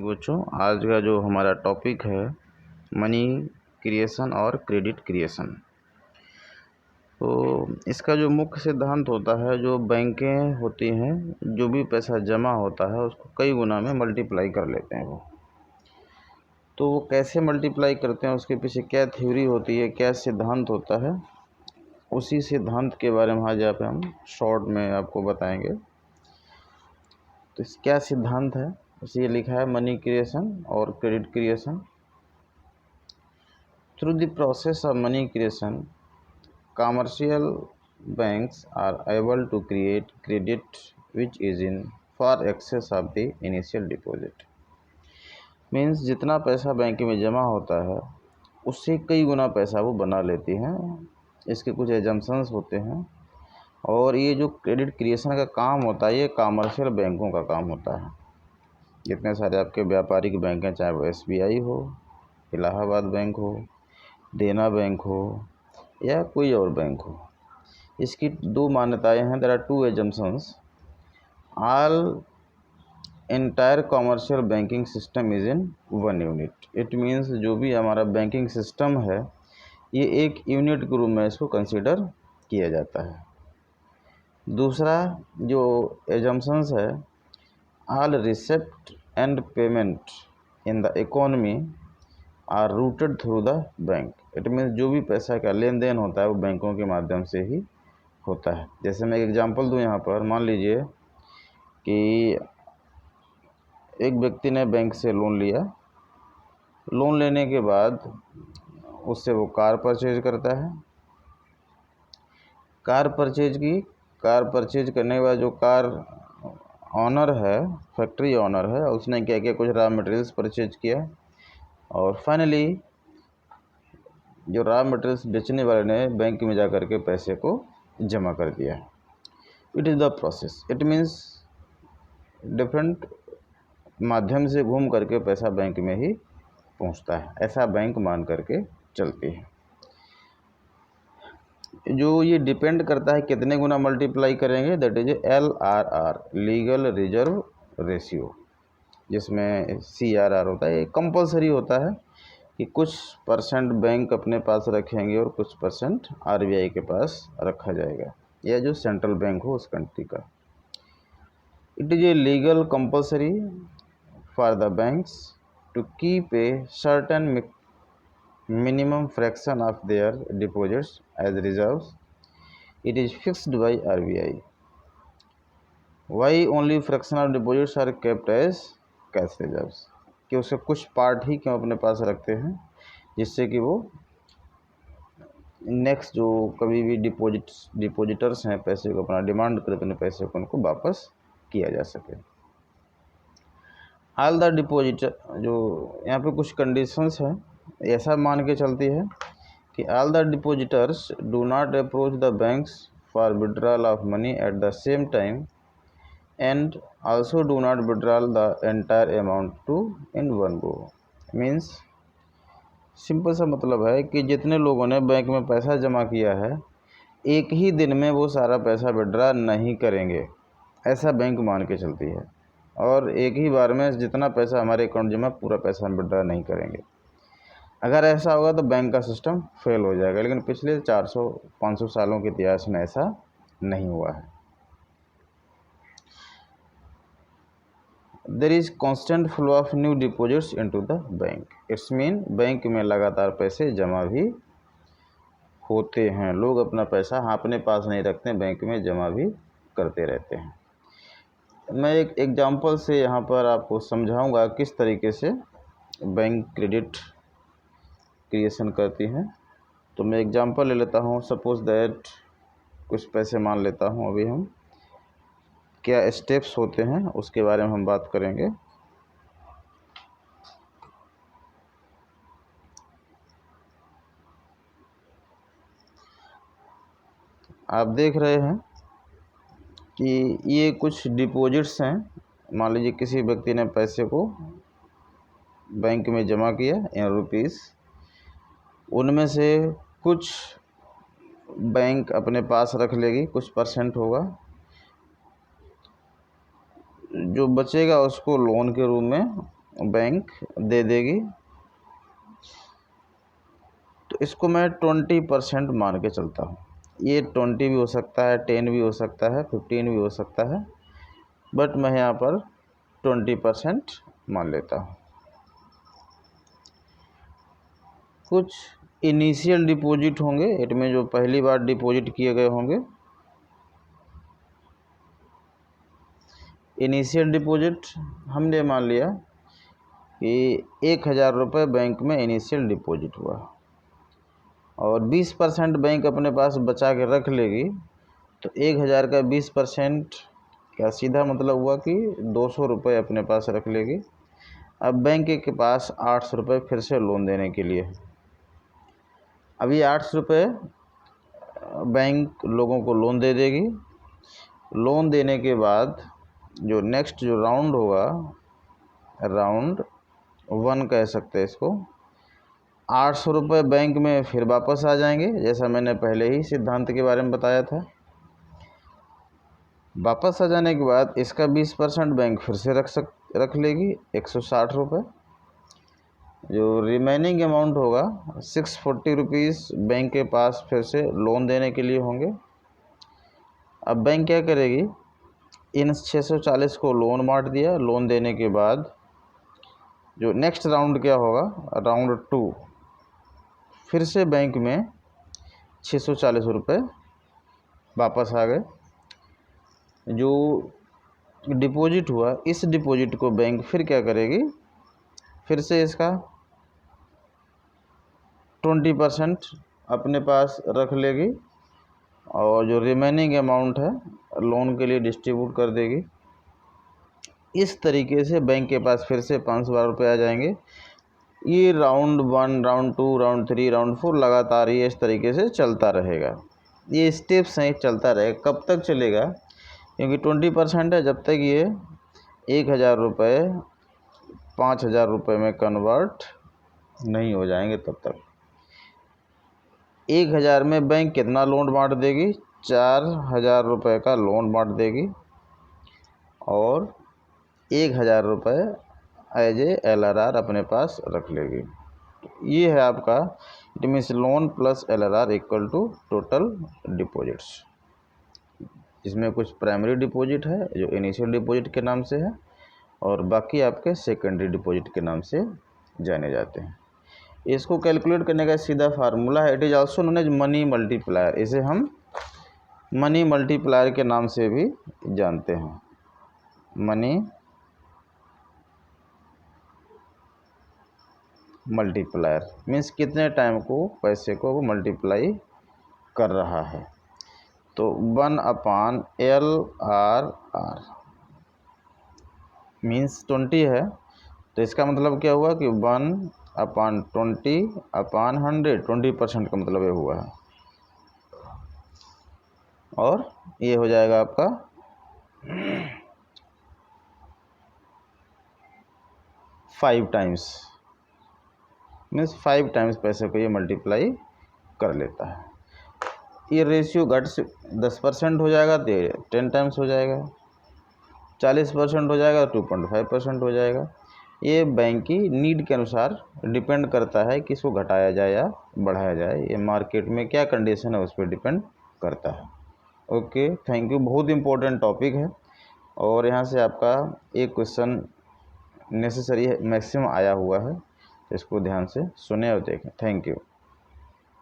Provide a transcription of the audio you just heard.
बच्चों, आज का जो हमारा टॉपिक है मनी क्रिएशन और क्रेडिट क्रिएशन। तो इसका जो मुख्य सिद्धांत होता है, जो बैंकें होती हैं, जो भी पैसा जमा होता है उसको कई गुना में मल्टीप्लाई कर लेते हैं वो। तो वो कैसे मल्टीप्लाई करते हैं, उसके पीछे क्या थ्योरी होती है, क्या सिद्धांत होता है, उसी सिद्धांत के बारे में आज यहाँ पे हम शॉर्ट में आपको बताएंगे। तो इस क्या सिद्धांत है, इसे लिखा है मनी क्रिएशन और credit creation. Through the process of money creation, commercial banks are able to create credit which is in far excess of the initial deposit। Means जितना पैसा बैंक में जमा होता है उससे कई गुना पैसा वो बना लेती हैं। इसके कुछ एजम्पशंस होते हैं और ये जो क्रेडिट क्रिएशन का काम होता है ये कमर्शियल बैंकों का काम होता है। जितने सारे आपके व्यापारिक बैंक हैं, चाहे वो SBI हो, इलाहाबाद बैंक हो, देना बैंक हो या कोई और बैंक हो, इसकी दो मान्यताएं हैं। There are two assumptions. All entire commercial banking system is in one unit. It means जो भी हमारा बैंकिंग सिस्टम है ये एक यूनिट के रूप में इसको कंसिडर किया जाता है। दूसरा जो एजम्पशंस है, all receipt and payment in the economy are routed through the bank. It means जो भी पैसा का लेन देन होता है वो बैंकों के माध्यम से ही होता है। जैसे मैं एक एग्जांपल दूं, यहाँ पर मान लीजिए कि एक व्यक्ति ने बैंक से लोन लिया। लोन लेने के बाद उससे वो कार परचेज करता है। कार परचेज करने के बाद जो कार ऑनर है, फैक्ट्री ऑनर है, उसने क्या किया, कुछ रॉ मटेरियल्स परचेज किया और फाइनली जो रॉ मटेरियल्स बेचने वाले ने बैंक में जा कर के पैसे को जमा कर दिया। It is the process. It means different माध्यम से घूम करके पैसा बैंक में ही पहुंचता है, ऐसा बैंक मान करके चलती है। जो ये डिपेंड करता है कितने गुना मल्टीप्लाई करेंगे, that is LRR, legal reserve ratio, जिसमें CRR होता है। ये कंपलसरी होता है कि कुछ परसेंट बैंक अपने पास रखेंगे और कुछ परसेंट RBI के पास रखा जाएगा, या जो सेंट्रल बैंक हो उस कंट्री का। It is a legal compulsory for the banks to keep a certain minimum fraction of their deposits as reserves. It is fixed by RBI. Why only fraction of deposits are kept as cash reserves? कि उसके कुछ part ही क्यों अपने पास रखते हैं, जिससे कि वो नेक्स्ट जो कभी भी डिपोजिटर्स हैं पैसे को अपना डिमांड करते अपने पैसे को उनको वापस किया जा सके। ऑल द डिपोजिटर, जो यहाँ पे कुछ कंडीशंस हैं, ऐसा मान के चलती है कि all the depositors do not approach the banks for withdrawal of money at the same time and also do not withdrawal the entire amount to in one go. Means simple सा मतलब है कि जितने लोगों ने बैंक में पैसा जमा किया है एक ही दिन में वो सारा पैसा विड्रॉ नहीं करेंगे, ऐसा बैंक मान के चलती है। और एक ही बार में जितना पैसा हमारे अकाउंट जमा पूरा पैसा हम विड्रॉ नहीं करेंगे। अगर ऐसा होगा तो बैंक का सिस्टम फेल हो जाएगा, लेकिन पिछले 400-500 सालों के इतिहास में ऐसा नहीं हुआ है। There is constant flow of new deposits into the bank. It's mean bank में लगातार पैसे जमा भी होते हैं। लोग अपना पैसा अपने पास नहीं रखते, बैंक में जमा भी करते रहते हैं। मैं एक एग्जांपल से यहाँ पर आपको समझाऊंगा किस तरीके से बैंक क्रेडिट क्रिएशन करती हैं। तो मैं एग्जांपल ले लेता हूँ। सपोज दैट कुछ पैसे मान लेता हूँ। अभी हम क्या स्टेप्स होते हैं उसके बारे में हम बात करेंगे। आप देख रहे हैं कि ये कुछ डिपॉजिट्स हैं। मान लीजिए किसी व्यक्ति ने पैसे को बैंक में जमा किया इन रुपीज़, उनमें से कुछ बैंक अपने पास रख लेगी, कुछ परसेंट होगा, जो बचेगा उसको लोन के रूप में बैंक दे देगी, तो इसको मैं 20% मान के चलता हूँ। ये 20 भी हो सकता है, 10 भी हो सकता है, 15 भी हो सकता है, बट मैं यहाँ पर 20% मान लेता हूँ। कुछ इनिशियल डिपॉजिट होंगे, इसमें जो पहली बार डिपॉजिट किए गए होंगे। इनिशियल डिपॉजिट हमने मान लिया कि 1000 रुपये बैंक में इनिशियल डिपॉजिट हुआ और 20% बैंक अपने पास बचा के रख लेगी, तो 1000 का 20% क्या सीधा मतलब हुआ कि 200 रुपये अपने पास रख लेगी। अब बैंक के पास 800 रुपये फिर से लोन देने के लिए। अब ये 800 रुपये बैंक लोगों को लोन दे देगी। लोन देने के बाद जो नेक्स्ट जो राउंड होगा, राउंड 1 कह सकते हैं इसको, 800 रुपये बैंक में फिर वापस आ जाएंगे, जैसा मैंने पहले ही सिद्धांत के बारे में बताया था। वापस आ जाने के बाद इसका 20% बैंक फिर से रख लेगी, 160 रुपये। जो रिमेनिंग अमाउंट होगा 640 रुपीज़ बैंक के पास फिर से लोन देने के लिए होंगे। अब बैंक क्या करेगी, इन 640 को लोन बांट दिया। लोन देने के बाद जो नेक्स्ट राउंड क्या होगा, राउंड 2, फिर से बैंक में 640 रुपये वापस आ गए। जो डिपॉजिट हुआ, इस डिपॉजिट को बैंक फिर क्या करेगी, फिर से इसका 20% अपने पास रख लेगी और जो रिमेनिंग अमाउंट है लोन के लिए डिस्ट्रीब्यूट कर देगी। इस तरीके से बैंक के पास फिर से 512 रुपये आ जाएंगे। ये राउंड 1, राउंड 2, राउंड 3, राउंड 4 लगातार ये इस तरीके से चलता रहेगा। ये स्टेप्स हैं, चलता रहेगा। कब तक चलेगा, क्योंकि 20% है, जब तक ये 1000 रुपये 5000 रुपये में कन्वर्ट नहीं हो जाएंगे तब तक। 1000 में बैंक कितना लोन बांट देगी, 4000 रुपये का लोन बांट देगी और 1000 रुपये एज ए LRR अपने पास रख लेगी। ये है आपका, it means loan plus LRR equal to total deposits. इसमें कुछ प्राइमरी डिपॉजिट है जो इनिशियल डिपॉजिट के नाम से है और बाकी आपके सेकेंडरी डिपॉजिट के नाम से जाने जाते हैं। इसको कैलकुलेट करने का सीधा फार्मूला है, it is also known as money multiplier. इसे हम मनी मल्टीप्लायर के नाम से भी जानते हैं। मनी मल्टीप्लायर मीन्स कितने टाइम को पैसे को वो मल्टीप्लाई कर रहा है। तो 1/LRR मीन्स 20 है, तो इसका मतलब क्या हुआ कि 1/20/100, 20% का मतलब ये हुआ है। और ये हो जाएगा आपका 5 टाइम्स, मीन्स 5 टाइम्स पैसे को ये मल्टीप्लाई कर लेता है। ये रेशियो घट से 10% हो जाएगा तो 10 टाइम्स हो जाएगा, 40% हो जाएगा तो 2.5% हो जाएगा। ये बैंक की नीड के अनुसार डिपेंड करता है कि इसको घटाया जाए या बढ़ाया जाए। ये मार्केट में क्या कंडीशन है उस पर डिपेंड करता है। Okay, thank you. बहुत इम्पोर्टेंट टॉपिक है और यहाँ से आपका एक क्वेश्चन नेसेसरी है, मैक्सिमम आया हुआ है, तो इसको ध्यान से सुने और देखें। Thank you.